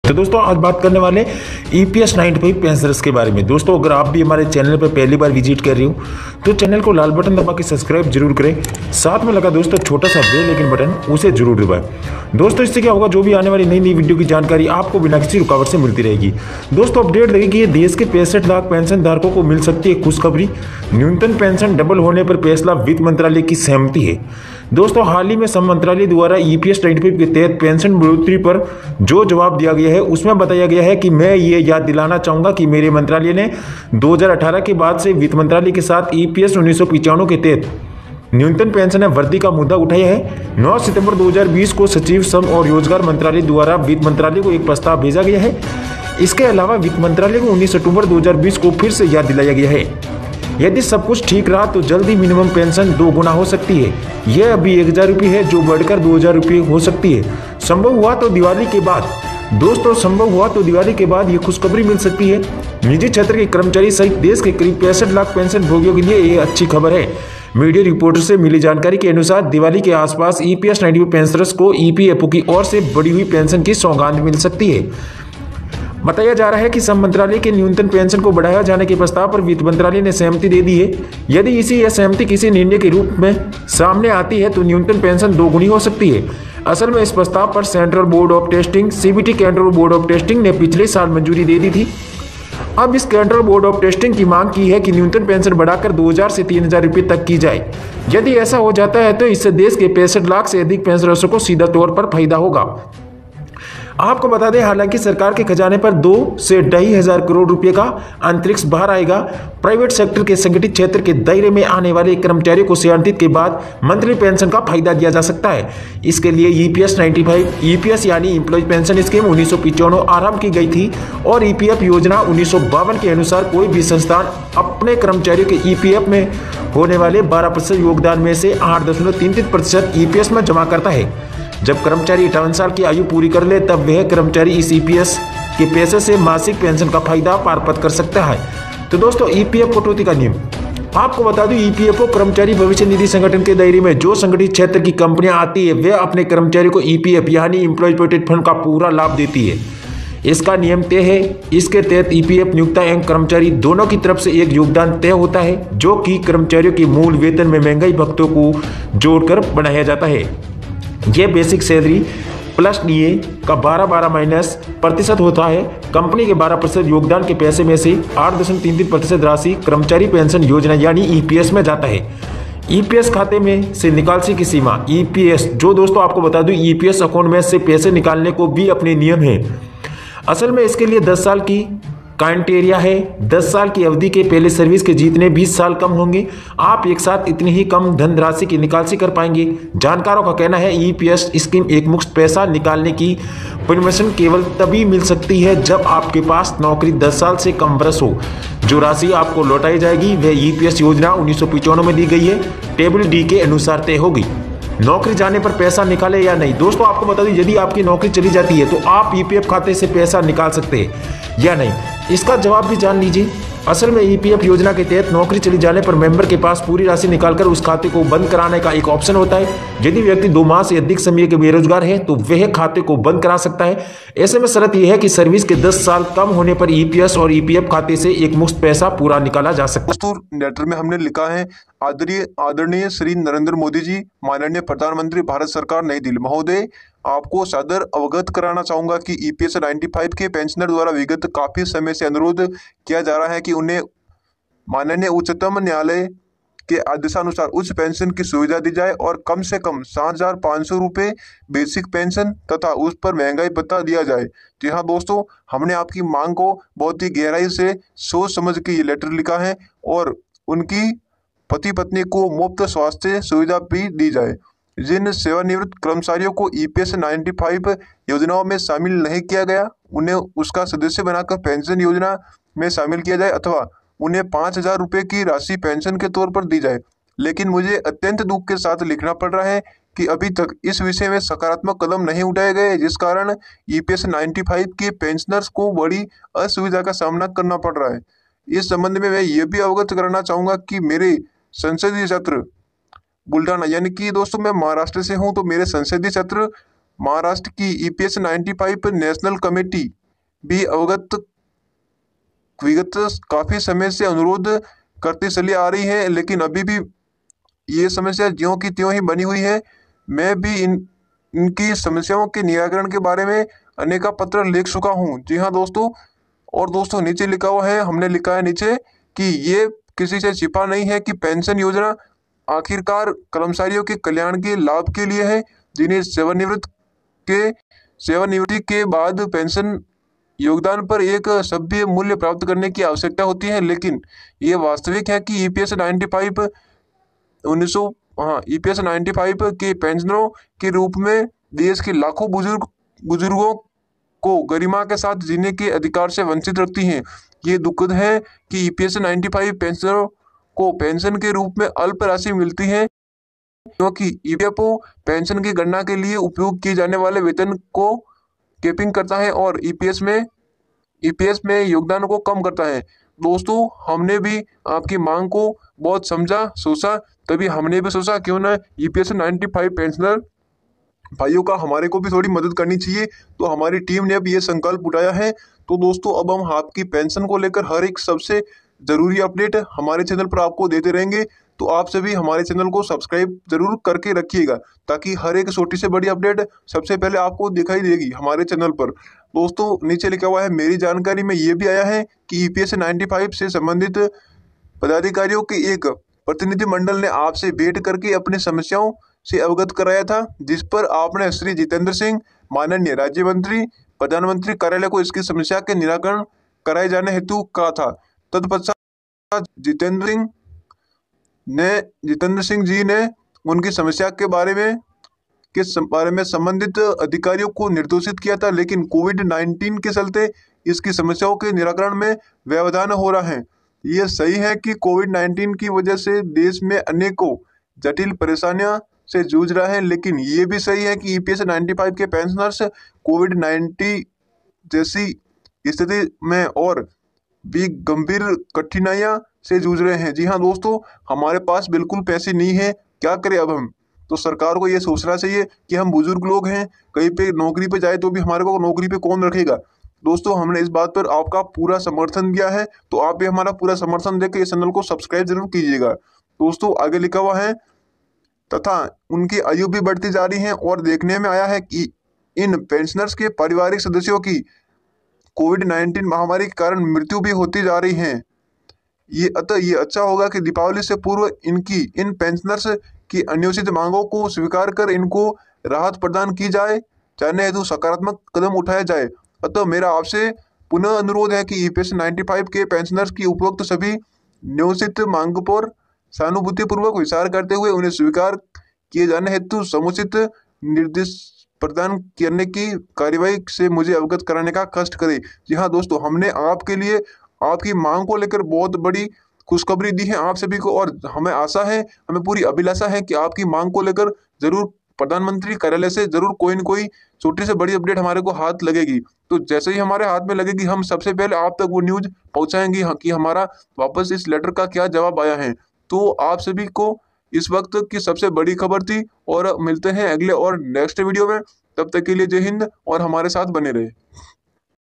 तो दोस्तों आज बात करने वाले EPS 95 पेंशनर्स के बारे में। दोस्तों अगर आप भी हमारे चैनल पर पहली बार विजिट कर रहे हो तो चैनल को लाल बटन दबा के सब्सक्राइब जरूर करें, साथ में लगा दोस्तों छोटा सा बेल आइकन बटन उसे जरूर दबाएं। दोस्तों इससे क्या होगा, जो भी आने वाली नई नई वीडियो की जानकारी आपको बिना किसी रुकावट से मिलती रहेगी। दोस्तों अपडेट देखेंगे, देश के 65 लाख पेंशन धारकों को मिल सकती है खुशखबरी। न्यूनतम पेंशन डबल होने पर फैसला, वित्त मंत्रालय की सहमति है। दोस्तों हाल ही में श्रम मंत्रालय द्वारा EPS 95 के तहत पेंशन बढ़ोतरी पर जो जवाब दिया गया है उसमें बताया गया है कि मैं ये याद दिलाना चाहूंगा कि मेरे मंत्रालय ने 2018 के बाद से वित्त मंत्रालय के साथ EPS 1995 के तहत न्यूनतम पेंशन वृद्धि का मुद्दा उठाया है। 9 सितंबर 2020 को सचिव श्रम और रोजगार मंत्रालय द्वारा वित्त मंत्रालय को एक प्रस्ताव भेजा गया है। इसके अलावा वित्त मंत्रालय को 19 अक्टूबर 2020 को फिर से याद दिलाया गया है। यदि सब कुछ ठीक रहा तो जल्द ही मिनिमम पेंशन 2 गुना हो सकती है। यह अभी 1000 रुपये है जो बढ़कर 2000 रुपये हो सकती है। संभव हुआ तो दिवाली के बाद ये खुशखबरी मिल सकती है। निजी क्षेत्र के कर्मचारी सहित देश के करीब 65 लाख पेंशन भोगियों के लिए ये अच्छी खबर है। मीडिया रिपोर्टर से मिली जानकारी के अनुसार दिवाली के आसपास EPS 95 पेंशनर्स को EPFO की ओर से बढ़ी हुई पेंशन की सौगात मिल सकती है। बताया जा रहा है कि श्रम मंत्रालय के न्यूनतम पेंशन को बढ़ाया जाने के प्रस्ताव पर वित्त मंत्रालय ने सहमति दे दी है। यदि यह सहमति किसी निर्णय के रूप में सामने आती है तो न्यूनतम पेंशन 2 गुनी हो सकती है। असल में इस प्रस्ताव पर central board of testing CBT केंद्रीय बोर्ड ऑफ टेस्टिंग ने पिछले साल मंजूरी दे दी थी। अब इस केंद्रीय बोर्ड ऑफ टेस्टिंग की मांग की है कि न्यूनतम पेंशन बढ़ाकर 2000 से 3000 रुपये तक की जाए। यदि ऐसा हो जाता है तो इससे देश के 65 लाख से अधिक पेंशनर्स को सीधा तौर पर फायदा होगा। आपको बता दें, हालांकि सरकार के खजाने पर 2 से 2,500 करोड़ रुपए का अंतरिक्ष बाहर आएगा। प्राइवेट सेक्टर के संगठित क्षेत्र के दायरे में आने वाले कर्मचारियों को सेवानिवृत्ति के बाद मंथली पेंशन का फायदा दिया जा सकता है। इसके लिए EPS 95 EPS यानी एम्प्लॉय पेंशन स्कीम 1995 आरंभ की गई थी और EPF योजना 1952 के अनुसार कोई भी संस्थान अपने कर्मचारियों के EPF में होने वाले 12% योगदान में से 8.33% EPS में जमा करता है। जब कर्मचारी 58 साल की आयु पूरी कर ले तब वह कर्मचारी इस EPS के पैसे से मासिक पेंशन का फायदा प्राप्त कर सकता है। तो दोस्तों EPF कटौती का नियम आपको बता दूं, EPFO कर्मचारी भविष्य निधि संगठन के दायरे में जो संगठित क्षेत्र की कंपनियां आती है वे अपने कर्मचारियों को EPF यानी एम्प्लॉय प्रोविडेंट फंड का पूरा लाभ देती है। इसका नियम तय है। इसके तहत EPF नियोक्ता एवं कर्मचारी दोनों की तरफ से एक योगदान तय होता है जो कि कर्मचारियों के मूल वेतन में महंगाई भत्तों को जोड़कर बनाया जाता है। यह बेसिक सैलरी प्लस DA का 12 माइनस प्रतिशत होता है। कंपनी के 12% योगदान के पैसे में से 8.33% राशि कर्मचारी पेंशन योजना यानी EPS में जाता है। EPS खाते में से निकासी की सीमा EPS जो दोस्तों आपको बता दूं, EPS अकाउंट में से पैसे निकालने को भी अपने नियम है। असल में इसके लिए 10 साल की क्राइटेरिया है। 10 साल की अवधि के पहले सर्विस के जितने 20 साल कम होंगे आप एक साथ इतनी ही कम धनराशि की निकासी कर पाएंगे। जानकारों का कहना है EPS स्कीम एक मुश्त पैसा निकालने की परमिशन केवल तभी मिल सकती है जब आपके पास नौकरी 10 साल से कम वर्ष हो। जो राशि आपको लौटाई जाएगी वह EPS योजना 1995 में दी गई है टेबल D के अनुसार तय होगी। नौकरी जाने पर पैसा निकाले या नहीं। दोस्तों आपको बता दें, यदि आपकी नौकरी चली जाती है तो आप EPF खाते से पैसा निकाल सकते हैं या नहीं, इसका जवाब भी जान लीजिए। असल में EPF योजना के तहत नौकरी चली जाने पर मेंबर के पास पूरी राशि निकालकर उस खाते को बंद कराने का एक ऑप्शन होता है। यदि व्यक्ति 2 माह से अधिक समय के बेरोजगार है तो वह खाते को बंद करा सकता है। ऐसे में शर्त यह है कि सर्विस के 10 साल कम होने पर EPS और EPF खाते से एक मुश्त पैसा पूरा निकाला जा सकता है। दोस्तों लेटर में हमने लिखा है, आदरणीय श्री नरेंद्र मोदी जी, माननीय प्रधानमंत्री भारत सरकार नई दिल्ली महोदय, आपको सादर अवगत कराना चाहूंगा कि EPS 95 के पेंशनर द्वारा विगत काफी समय से अनुरोध किया जा रहा है कि उन्हें माननीय उच्चतम न्यायालय के आदेशानुसार उच्च पेंशन की सुविधा दी जाए और कम से कम 7,500 रुपये बेसिक पेंशन तथा उस पर महंगाई भत्ता दिया जाए। जी हाँ दोस्तों, हमने आपकी मांग को बहुत ही गहराई से सोच समझ के ये लेटर लिखा है और उनकी पति पत्नी को मुफ्त स्वास्थ्य सुविधा भी दी जाए। जिन सेवानिवृत्त कर्मचारियों को EPS 95 योजनाओं में शामिल नहीं किया गया उन्हें उसका सदस्य बनाकर पेंशन योजना में शामिल किया जाए अथवा उन्हें 5,000 रुपये की राशि पेंशन के तौर पर दी जाए। लेकिन मुझे अत्यंत दुख के साथ लिखना पड़ रहा है कि अभी तक इस विषय में सकारात्मक कदम नहीं उठाए गए, जिस कारण EPS 95 के पेंशनर्स को बड़ी असुविधा का सामना करना पड़ रहा है। इस संबंध में मैं ये भी अवगत कराना चाहूँगा कि मेरे संसदीय क्षेत्र बुल्डाना, यानी कि दोस्तों मैं महाराष्ट्र से हूँ, तो मेरे संसदीय क्षेत्र महाराष्ट्र की EPS 95 नेशनल कमेटी भी विगत काफी समय से अनुरोध करती चली आ रही है, लेकिन अभी भी ये समस्या ज्यों की त्यों ही बनी हुई है। मैं भी इनकी समस्याओं के निराकरण के बारे में अनेका पत्र लिख चुका हूँ। जी हाँ दोस्तों, और दोस्तों नीचे लिखा हुआ है, हमने लिखा है नीचे कि ये किसी से छिपा नहीं है कि पेंशन योजना आखिरकार कर्मचारियों के कल्याण के लाभ के लिए है, जिन्हें सेवानिवृत्ति के बाद पेंशन योगदान पर एक सभ्य मूल्य प्राप्त करने की आवश्यकता होती है। लेकिन ये वास्तविक है कि EPS 95 EPS 95 के पेंशनरों के रूप में देश के लाखों बुजुर्गों को गरिमा के साथ जीने के अधिकार से वंचित रखती हैं। ये दुखद है कि EPS 95 पेंशनरों को पेंशन के रूप में अल्प राशि मिलती है, क्योंकि EPFO पेंशन की गणना के लिए उपयोग किए जाने वाले वेतन को कैपिंग करता है और EPS में योगदान को कम करता है। दोस्तों हमने भी आपकी मांग को बहुत समझा सोचा, तभी हमने भी सोचा क्यों ना EPS 95 पेंशनर भाइयों का हमारे को भी थोड़ी मदद करनी चाहिए। तो हमारी टीम ने अब ये संकल्प उठाया है। तो दोस्तों अब हम आपकी पेंशन को लेकर हर एक सबसे जरूरी अपडेट हमारे चैनल पर आपको देते रहेंगे। तो आप सभी हमारे चैनल को सब्सक्राइब जरूर करके रखिएगा, ताकि हर एक छोटी से बड़ी अपडेट सबसे पहले आपको दिखाई देगी हमारे चैनल पर। दोस्तों नीचे लिखा हुआ है, मेरी जानकारी में ये भी आया है कि EPS 95 से संबंधित पदाधिकारियों के एक प्रतिनिधि मंडल ने आपसे भेंट करके अपनी समस्याओं से अवगत कराया था, जिस पर आपने श्री जितेंद्र सिंह माननीय राज्य मंत्री प्रधानमंत्री कार्यालय को इसकी समस्या के निराकरण कराए जाने हेतु कहा था। तत्पश्चात जितेंद्र सिंह जी ने उनकी समस्या के बारे में संबंधित अधिकारियों को निर्देशित किया था, लेकिन कोविड-19 के चलते इसकी समस्याओं के निराकरण में व्यवधान हो रहा है। ये सही है कि कोविड-19 की वजह से देश में अनेकों जटिल परेशानियां से जूझ रहा है, लेकिन ये भी सही है कि EPS 95 के पेंशनर्स कोविड-19 जैसी स्थिति में और भी गंभीर कठिनाइयां से जूझ रहे हैं। जी हाँ दोस्तों, हमारे पास बिल्कुल पैसे नहीं है, क्या करें अब हम। तो सरकार को ये सोचना चाहिए कि हम बुजुर्ग लोग हैं, कहीं पे नौकरी पे जाए तो भी हमारे को नौकरी पे कौन रखेगा। दोस्तों हमने इस बात पर आपका पूरा समर्थन दिया है, तो आप भी हमारा पूरा समर्थन देकर इस चैनल को सब्सक्राइब जरूर कीजिएगा। दोस्तों आगे लिखा हुआ है, तथा उनकी आयु भी बढ़ती जा रही है और देखने में आया है कि इन पेंशनर्स के पारिवारिक सदस्यों की कोविड-19 महामारी के कारण मृत्यु भी होती जा रही है। ये अच्छा होगा कि दीपावली से पूर्व इन पेंशनर्स की अन्योजित मांगों को स्वीकार कर इनको राहत प्रदान की जाने हेतु सकारात्मक कदम उठाया जाए। अतः मेरा आपसे पुनः अनुरोध है कि EPS 95 के पेंशनर्स की उपरोक्त सभी नियोजित मांग पर सहानुभूतिपूर्वक विचार करते हुए उन्हें स्वीकार किए जाने हेतु समुचित निर्देश प्रदान करने की कार्यवाही से मुझे अवगत कराने का कष्ट करें। जी हाँ दोस्तों, हमने आपके लिए आपकी मांग को लेकर बहुत बड़ी खुशखबरी दी है आप सभी को, और हमें पूरी अभिलाषा है कि आपकी मांग को लेकर जरूर प्रधानमंत्री कार्यालय से जरूर कोई न कोई छोटी से बड़ी अपडेट हमारे को हाथ लगेगी। तो जैसे ही हमारे हाथ में लगेगी हम सबसे पहले आप तक वो न्यूज पहुंचाएंगे कि हमारा वापस इस लेटर का क्या जवाब आया है। तो आप सभी को इस वक्त की सबसे बड़ी खबर थी, और मिलते हैं अगले और नेक्स्ट वीडियो में। तब तक के लिए जय हिंद और हमारे साथ बने रहे।